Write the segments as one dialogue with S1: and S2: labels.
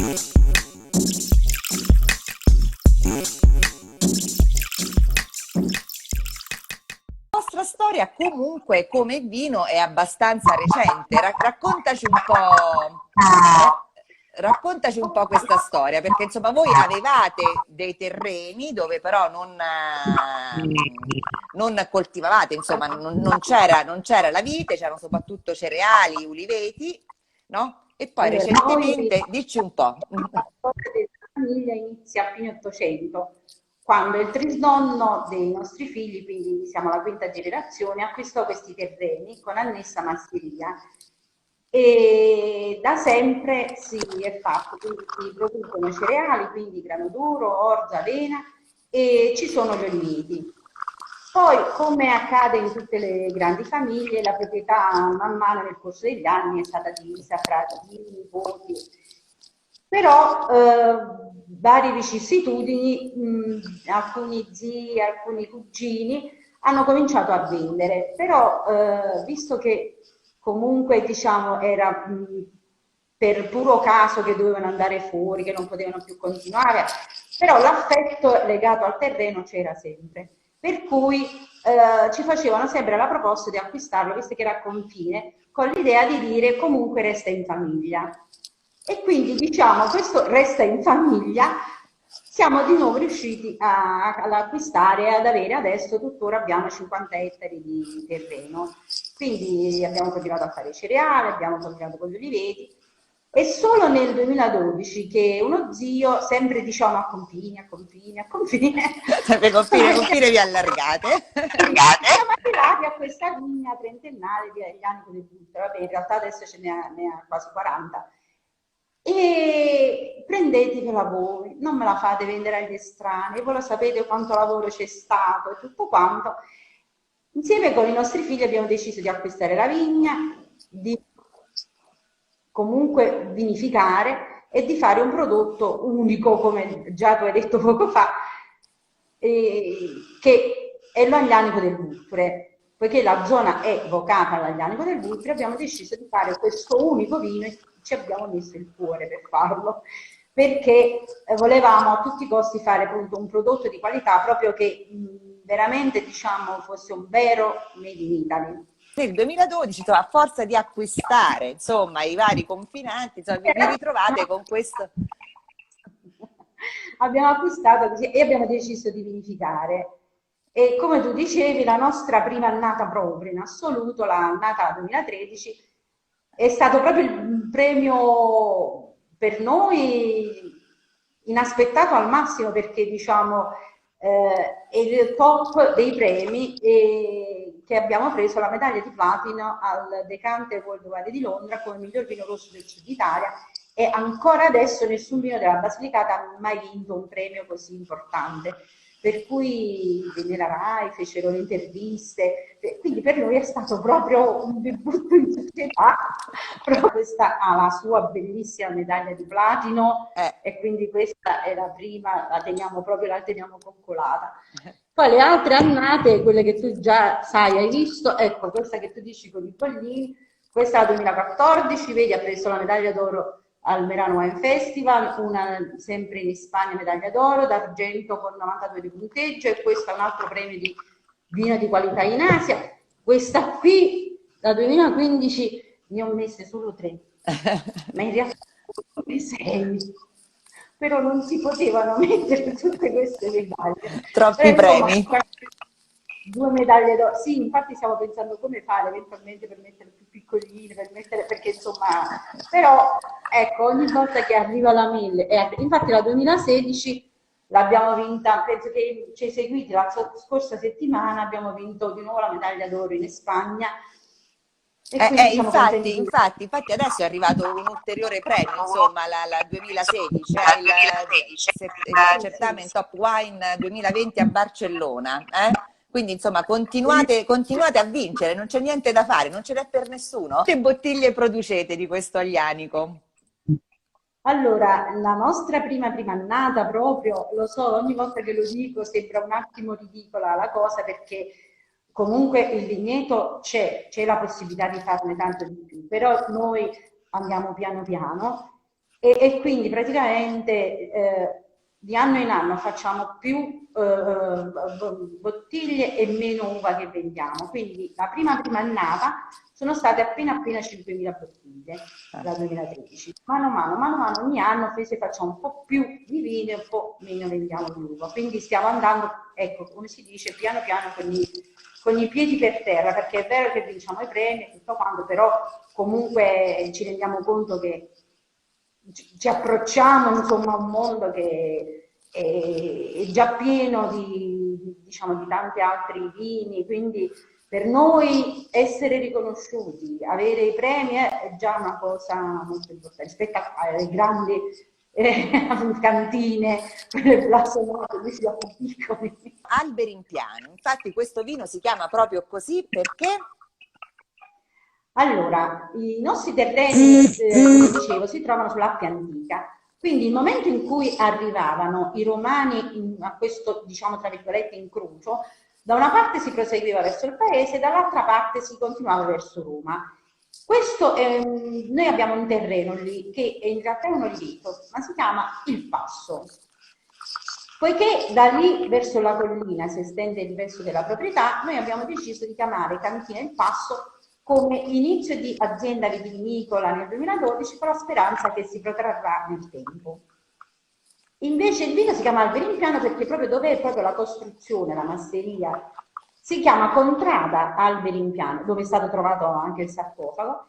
S1: La nostra storia comunque come vino è abbastanza recente. Raccontaci un po', ra- raccontaci un po' questa storia, perché insomma voi avevate dei terreni dove però non coltivavate, insomma non c'era la vite, c'erano soprattutto cereali, uliveti, no? E poi
S2: Allora, noi,
S1: recentemente, dici un po'.
S2: la storia della famiglia inizia a fine 800, quando il trisnonno dei nostri figli, quindi siamo la quinta generazione, acquistò questi terreni con annessa masseria e da sempre si è fatto, quindi si producono cereali, quindi grano duro, orzo, avena e ci sono gli oliveti. Poi, come accade in tutte le grandi famiglie, la proprietà man mano nel corso degli anni è stata divisa fra zii, nipoti, però varie vicissitudini, alcuni zii, alcuni cugini hanno cominciato a vendere, però visto che comunque diciamo era per puro caso che dovevano andare fuori, che non potevano più continuare, però l'affetto legato al terreno c'era sempre. Per cui ci facevano sempre la proposta di acquistarlo, visto che era a confine, con l'idea di dire comunque resta in famiglia. E quindi diciamo questo resta in famiglia, siamo di nuovo riusciti ad acquistare e ad avere adesso, tuttora abbiamo 50 ettari di terreno, quindi abbiamo continuato a fare cereali, abbiamo continuato con gli oliveti. È solo nel 2012 che uno zio, sempre diciamo a confine, a confine, a confine,
S1: Sempre confine vi allargate.
S2: siamo arrivati a questa vigna trentennale di Aglianico del Vulture. Vabbè, in realtà adesso ne ha quasi 40. E prendetevela voi, non me la fate vendere agli estranei, voi lo sapete quanto lavoro c'è stato e tutto quanto. Insieme con i nostri figli abbiamo deciso di acquistare la vigna, di comunque vinificare e di fare un prodotto unico, come già tu hai detto poco fa, che è l'Aglianico del Vulture. Poiché la zona è vocata all'Aglianico del Vulture, abbiamo deciso di fare questo unico vino e ci abbiamo messo il cuore per farlo, perché volevamo a tutti i costi fare appunto un prodotto di qualità proprio che veramente diciamo fosse un vero made in Italy.
S1: Nel 2012, insomma, a forza di acquistare, insomma, i vari confinanti, insomma, vi ritrovate con questo.
S2: Abbiamo acquistato così e abbiamo deciso di vinificare. E come tu dicevi, la nostra prima annata proprio in assoluto, l'annata 2013, è stato proprio il premio per noi inaspettato al massimo perché diciamo è il top dei premi che abbiamo preso la medaglia di platino al Decanter World Wine di Londra come miglior vino rosso del Sud Italia e ancora adesso nessun vino della Basilicata ha mai vinto un premio così importante. Per cui venne la RAI, fecero le interviste, quindi per noi è stato proprio un debutto in società. Però questa ha la sua bellissima medaglia di platino e quindi questa è la prima, la teniamo proprio, la teniamo coccolata. Poi le altre annate, quelle che tu già sai, hai visto, ecco, questa che tu dici con i pollini, questa è la 2014, vedi, ha preso la medaglia d'oro al Merano Wine Festival, una sempre in Spagna medaglia d'oro, d'argento con 92 di punteggio e questo è un altro premio di vino di qualità in Asia. Questa qui, da 2015, ne ho messe solo 3, ma in realtà sono 6. Però non si potevano mettere tutte queste medaglie.
S1: Troppi
S2: Insomma,
S1: premi.
S2: 2 medaglie d'oro. Sì, infatti stiamo pensando come fare eventualmente per mettere più piccoline, per mettere, perché insomma, però ecco, ogni volta che arriva la 1000, infatti la 2016 l'abbiamo vinta, penso che ci hai seguiti la scorsa settimana, abbiamo vinto di nuovo la medaglia d'oro in Spagna e quindi siamo contenti di
S1: Infatti adesso è arrivato un ulteriore premio, insomma, la 2016, il
S2: sì, sì,
S1: certamen
S2: sì.
S1: Top Wine 2020 a Barcellona. Quindi, insomma, continuate a vincere, non c'è niente da fare, non ce n'è per nessuno. Quante bottiglie producete di questo Aglianico?
S2: Allora, la nostra prima annata proprio, lo so, ogni volta che lo dico sembra un attimo ridicola la cosa perché comunque il vigneto c'è la possibilità di farne tanto di più, però noi andiamo piano piano e quindi praticamente di anno in anno facciamo più bottiglie e meno uva che vendiamo. Quindi la prima annata sono state appena 5.000 bottiglie, dal 2013. Mano a mano, ogni anno facciamo un po' più di vino e un po' meno vendiamo di uva. Quindi stiamo andando, ecco, come si dice, piano piano con i piedi per terra, perché è vero che vinciamo i premi e tutto quanto, però comunque ci rendiamo conto che ci approcciamo insomma a un mondo che è già pieno diciamo, di tanti altri vini, quindi per noi essere riconosciuti, avere i premi è già una cosa molto importante rispetto alle grandi cantine, quelle blasonate, noi siamo piccoli.
S1: Alberi in piano, infatti questo vino si chiama proprio così perché?
S2: Allora, i nostri terreni, come dicevo, si trovano sull'Appia Antica, quindi il momento in cui arrivavano i romani a questo, diciamo, tra virgolette, incrocio, da una parte si proseguiva verso il paese, dall'altra parte si continuava verso Roma. Questo noi abbiamo un terreno lì che in realtà è un oliveto, ma si chiama Il Passo. Poiché da lì verso la collina si estende il resto della proprietà, noi abbiamo deciso di chiamare Cantina Il Passo come inizio di azienda vitivinicola nel 2012 con la speranza che si protrarrà nel tempo. Invece il vino si chiama Alberi in Piano perché proprio dove è proprio la costruzione, la masseria, si chiama Contrada Alberi in Piano, dove è stato trovato anche il sarcofago,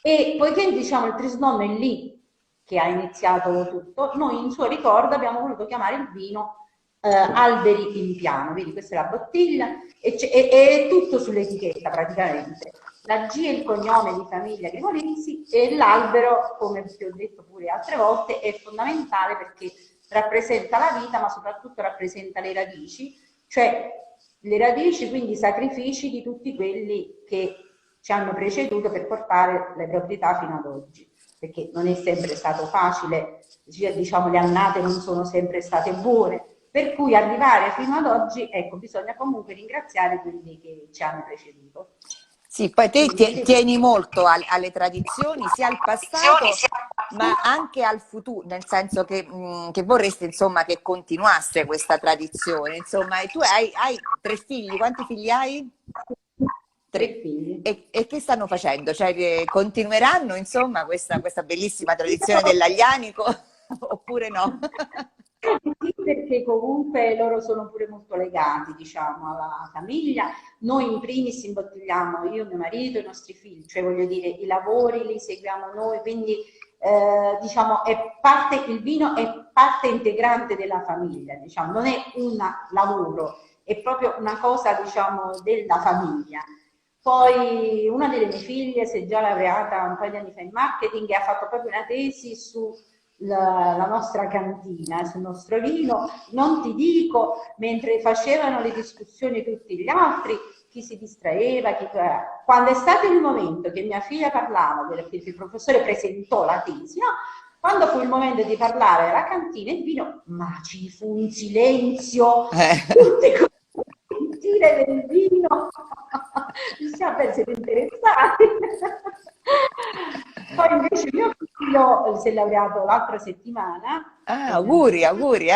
S2: e poiché diciamo il trisnonno è lì che ha iniziato tutto, noi in suo ricordo abbiamo voluto chiamare il vino Alberi in Piano, vedi questa è la bottiglia e è tutto sull'etichetta praticamente. La G è il cognome di famiglia Grigolensi e l'albero, come vi ho detto pure altre volte, è fondamentale perché rappresenta la vita, ma soprattutto rappresenta le radici, cioè le radici, quindi i sacrifici di tutti quelli che ci hanno preceduto per portare le proprietà fino ad oggi, perché non è sempre stato facile, diciamo le annate non sono sempre state buone, per cui arrivare fino ad oggi, ecco, bisogna comunque ringraziare quelli che ci hanno preceduto.
S1: Sì, poi te tieni molto alle tradizioni, sia al passato ma anche al futuro, nel senso che vorresti insomma che continuasse questa tradizione. Insomma, e tu hai 3 figli, quanti figli hai? 3
S2: figli.
S1: E che stanno facendo? Cioè, continueranno insomma questa bellissima tradizione dell'aglianico oppure no?
S2: Sì, perché comunque loro sono pure molto legati, diciamo, alla famiglia. Noi in primis imbottigliamo io, mio marito, i nostri figli, cioè voglio dire, i lavori li seguiamo noi, quindi diciamo, il vino è parte integrante della famiglia, diciamo, non è un lavoro, è proprio una cosa, diciamo, della famiglia. Poi una delle mie figlie si è già laureata un paio di anni fa in marketing e ha fatto proprio una tesi su la nostra cantina, sul nostro vino. Non ti dico, mentre facevano le discussioni tutti gli altri, chi si distraeva, quando è stato il momento che mia figlia parlava, che il professore presentò la tesi, no? Quando fu il momento di parlare della cantina e il vino, ma ci fu un silenzio, tutte cose del vino, ci siamo persi interessati. Poi invece mio figlio si è laureato l'altra settimana.
S1: Ah, auguri, auguri.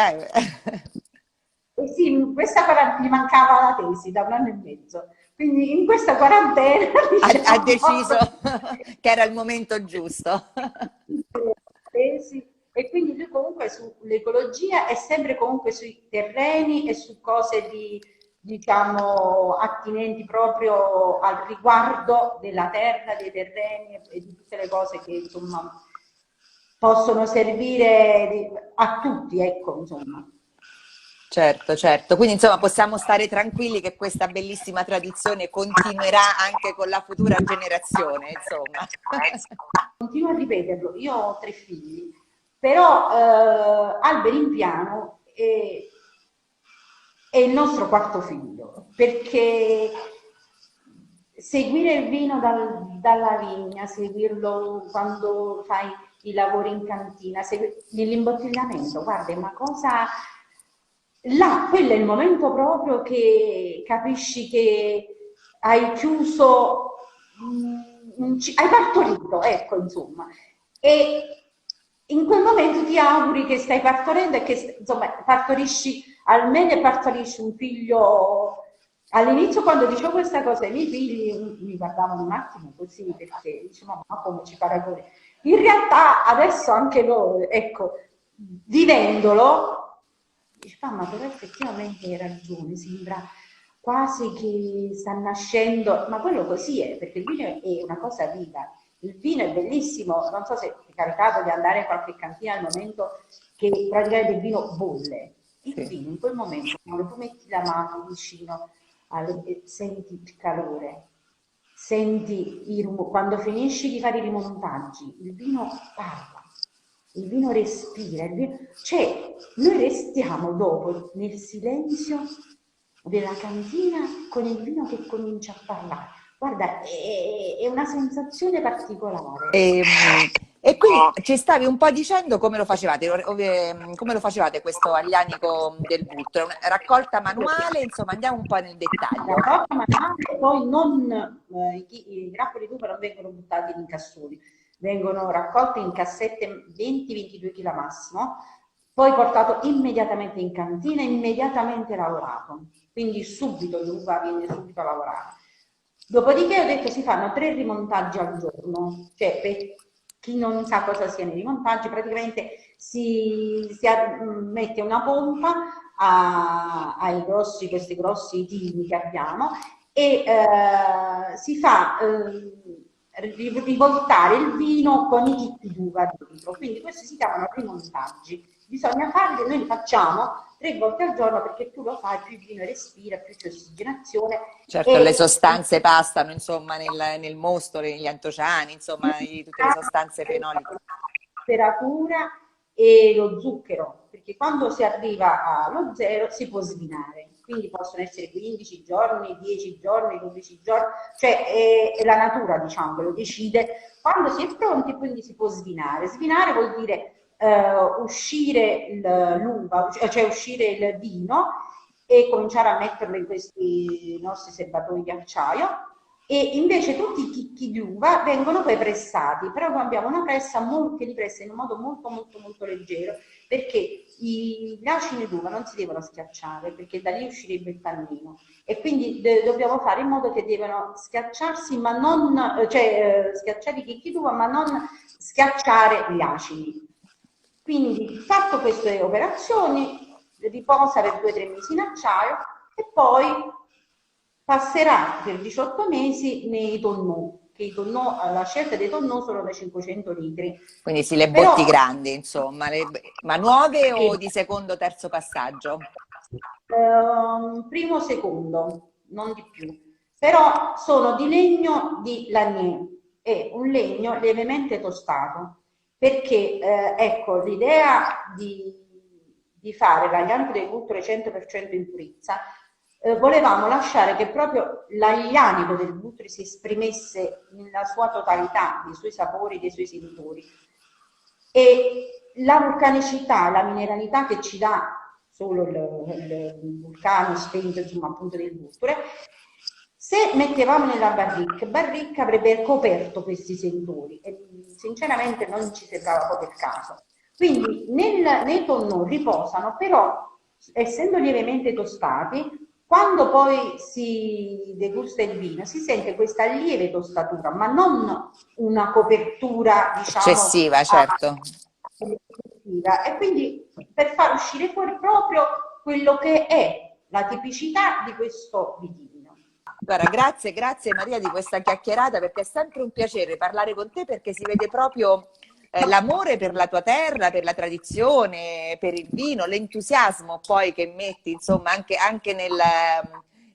S2: Sì, gli mancava la tesi da 1 anno e mezzo. Quindi in questa quarantena diciamo,
S1: ha deciso che era il momento giusto.
S2: E quindi lui comunque sull'ecologia è sempre comunque sui terreni e su cose diciamo attinenti proprio al riguardo della terra, dei terreni e di tutte le cose che insomma possono servire a tutti, ecco, insomma.
S1: Certo, certo. Quindi insomma possiamo stare tranquilli che questa bellissima tradizione continuerà anche con la futura generazione, insomma.
S2: Continuo a ripeterlo, io ho 3 figli, però Alberi in Piano è il nostro 4º figlio, perché seguire il vino dalla vigna, seguirlo quando fai i lavori in cantina, nell'imbottigliamento, guarda, è una cosa... Là, quello è il momento proprio che capisci che hai chiuso, hai partorito, ecco, insomma. E in quel momento ti auguri che stai partorendo e che insomma partorisci al meglio e partorisci un figlio. All'inizio quando dicevo questa cosa ai miei figli mi guardavano un attimo così perché dicevano ma come ci paragoni? In realtà adesso anche loro, ecco, vivendolo, dici ma però effettivamente hai ragione, sembra quasi che sta nascendo, ma quello così è, perché il vino è una cosa viva. Il vino è bellissimo, non so se ti è capitato di andare in qualche cantina al momento che praticamente il vino bolle. Il vino in quel momento, quando tu metti la mano vicino, senti il calore, senti i rumori, quando finisci di fare i rimontaggi, il vino parla, il vino respira, cioè noi restiamo dopo nel silenzio della cantina con il vino che comincia a parlare. Guarda, è una sensazione particolare.
S1: E quindi ci stavi un po' dicendo come lo facevate, come lo facevate questo aglianico del Vulture, una raccolta manuale, insomma andiamo un po' nel dettaglio.
S2: Raccolta manuale, poi non, i grappoli d'uva non vengono buttati in cassoni, vengono raccolti in cassette 20-22 kg massimo, poi portato immediatamente in cantina, immediatamente lavorato, quindi subito l'uva viene subito lavorata. Dopodiché ho detto si fanno 3 rimontaggi al giorno, cioè per chi non sa cosa siano i rimontaggi, praticamente si mette una pompa questi grossi tini che abbiamo e si fa rivoltare il vino con i chicchi d'uva dentro, quindi questi si chiamano rimontaggi. Bisogna farli, noi li facciamo 3 volte al giorno perché più lo fai, più il vino respira, più c'è ossigenazione.
S1: Certo, le sostanze passano, insomma, nel mosto, negli antociani, insomma, tutte le sostanze fenoliche.
S2: La temperatura e lo zucchero, perché quando si arriva allo zero si può svinare, quindi possono essere 15 giorni, 10 giorni, 12 giorni, cioè è la natura, diciamo, che lo decide. Quando si è pronti, quindi si può svinare. Svinare vuol dire uscire l'uva, cioè uscire il vino e cominciare a metterlo in questi nostri serbatoi di acciaio e invece tutti i chicchi di uva vengono poi pressati, però noi abbiamo una pressa che li pressa in un modo molto leggero perché gli acini d'uva non si devono schiacciare perché da lì uscirebbe il tannino e quindi dobbiamo fare in modo che devono schiacciarsi ma non, cioè schiacciare i chicchi d'uva ma non schiacciare gli acini. Quindi fatto queste operazioni riposa per 2-3 mesi in acciaio e poi passerà per 18 mesi nei tonneau, che i tonneau, la scelta dei tonneau sono da 500 litri.
S1: Quindi sì, le botti grandi, insomma, ma nuove o di secondo o terzo passaggio?
S2: Primo, secondo, non di più. Però sono di legno di Lanier, è un legno lievemente tostato, perché ecco, l'idea di fare l'aglianico dei Vulture 100% in purizza, volevamo lasciare che proprio l'aglianico del Vulture si esprimesse nella sua totalità, dei suoi sapori, dei suoi sentori. E la vulcanicità, la mineralità che ci dà solo il vulcano spento, insomma, appunto del Vulture, se mettevamo nella barrique avrebbe coperto questi sentori e sinceramente non ci sembrava proprio il caso. Quindi nei tonneau riposano, però essendo lievemente tostati, quando poi si degusta il vino si sente questa lieve tostatura, ma non una copertura, diciamo,
S1: eccessiva, certo.
S2: E quindi per far uscire fuori proprio quello che è la tipicità di questo vitigno.
S1: Guarda, grazie Maria di questa chiacchierata perché è sempre un piacere parlare con te perché si vede proprio l'amore per la tua terra, per la tradizione, per il vino, l'entusiasmo poi che metti insomma anche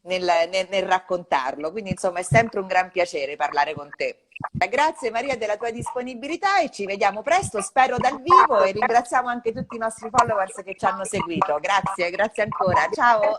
S1: nel raccontarlo, quindi insomma è sempre un gran piacere parlare con te. Grazie Maria della tua disponibilità e ci vediamo presto, spero dal vivo e ringraziamo anche tutti i nostri followers che ci hanno seguito. Grazie ancora, ciao!